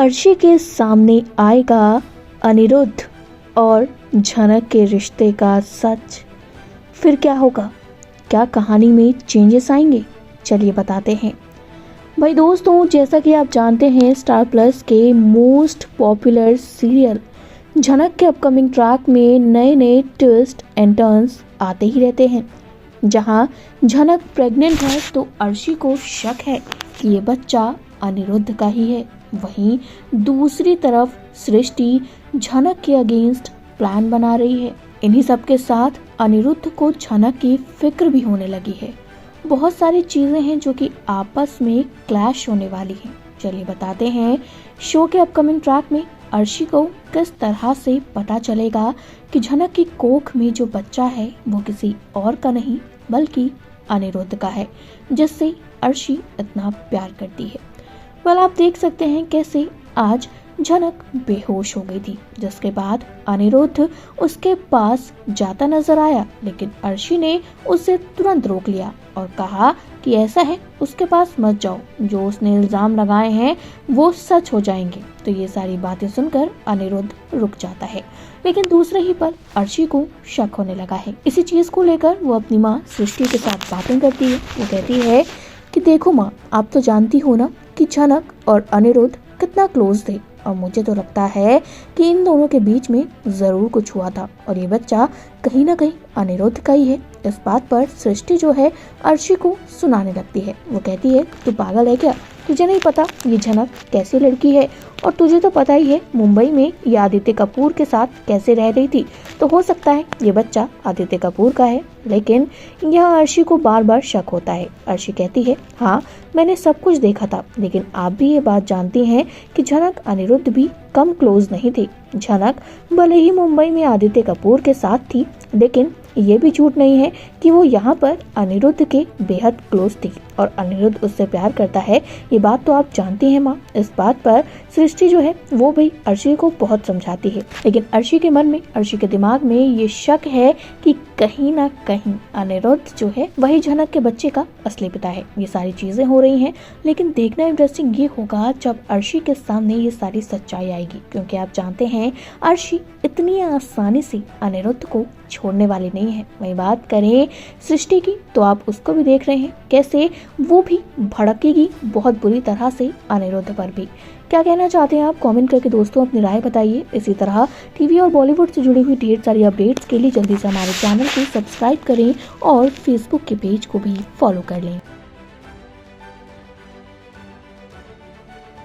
अर्शी के सामने आएगा अनिरुद्ध और झनक के रिश्ते का सच। फिर क्या होगा? क्या कहानी में चेंजेस आएंगे? चलिए बताते हैं। भाई दोस्तों, जैसा कि आप जानते हैं, स्टार प्लस के मोस्ट पॉपुलर सीरियल झनक के अपकमिंग ट्रैक में नए नए ट्विस्ट एंड टर्न्स आते ही रहते हैं। जहां झनक प्रेग्नेंट है तो अर्शी को शक है कि ये बच्चा अनिरुद्ध का ही है। वहीं दूसरी तरफ सृष्टि झनक के अगेंस्ट प्लान बना रही है। इन्हीं सब के साथ अनिरुद्ध को झनक की फिक्र भी होने लगी है। बहुत सारी चीजें हैं जो कि आपस में क्लैश होने वाली हैं। चलिए बताते हैं, शो के अपकमिंग ट्रैक में अर्शी को किस तरह से पता चलेगा कि झनक की कोख में जो बच्चा है वो किसी और का नहीं बल्कि अनिरुद्ध का है, जिससे अर्शी इतना प्यार करती है। आप देख सकते हैं कैसे आज झनक बेहोश हो गई थी, जिसके बाद अनिरुद्ध उसके पास जाता नजर आया, लेकिन अर्शी ने उसे तुरंत रोक लिया और कहा कि ऐसा है उसके पास मत जाओ, जो उसने इल्जाम लगाए हैं वो सच हो जाएंगे। तो ये सारी बातें सुनकर अनिरुद्ध रुक जाता है, लेकिन दूसरे ही पल अर्शी को शक होने लगा है। इसी चीज को लेकर वो अपनी माँ सृष्टि के साथ बातें करती है। वो कहती है कि देखो माँ, आप तो जानती हो ना कि झनक और अनिरुद्ध कितना क्लोज थे, और मुझे तो लगता है कि इन दोनों के बीच में जरूर कुछ हुआ था और ये बच्चा कहीं ना कहीं अनिरुद्ध का ही है। इस बात पर सृष्टि जो है अर्शी को सुनाने लगती है। वो कहती है, तू पागल है क्या? तुझे नहीं पता ये झनक कैसी लड़की है? और तुझे तो पता ही है मुंबई में ये आदित्य कपूर के साथ कैसे रह रही थी, तो हो सकता है ये बच्चा आदित्य कपूर का है। लेकिन यह अर्शी को बार बार शक होता है। अर्शी कहती है, हाँ मैंने सब कुछ देखा था, लेकिन आप भी ये बात जानती हैं कि झनक अनिरुद्ध भी कम क्लोज नहीं थी। झनक भले ही मुंबई में आदित्य कपूर के साथ थी, लेकिन ये भी झूठ नहीं है कि वो यहाँ पर अनिरुद्ध के बेहद क्लोज थी और अनिरुद्ध उससे प्यार करता है। ये बात तो आप जानती हैं माँ। इस बात पर सृष्टि जो है वो भी अर्शी को बहुत समझाती है, लेकिन अर्शी के मन में, अर्शी के दिमाग में ये शक है कि कहीं ना कहीं अनिरुद्ध जो है वही झनक के बच्चे का असली पिता है। ये सारी चीजें हो रही हैं, लेकिन देखना इंटरेस्टिंग ये होगा जब अर्शी के सामने ये सारी सच्चाई आएगी, क्योंकि आप जानते हैं अर्शी इतनी आसानी से अनिरुद्ध को छोड़ने वाली नहीं है। वही बात करें सृष्टि की, तो आप उसको भी देख रहे हैं कैसे वो भी भड़केगी बहुत बुरी तरह से अनिरुद्ध पर भी। क्या कहना चाहते हैं आप? कमेंट करके दोस्तों अपनी राय बताइए। इसी तरह टीवी और बॉलीवुड से जुड़ी हुई ढेर सारी अपडेट्स के लिए जल्दी से हमारे चैनल को सब्सक्राइब करें और फेसबुक के पेज को भी फॉलो कर लें।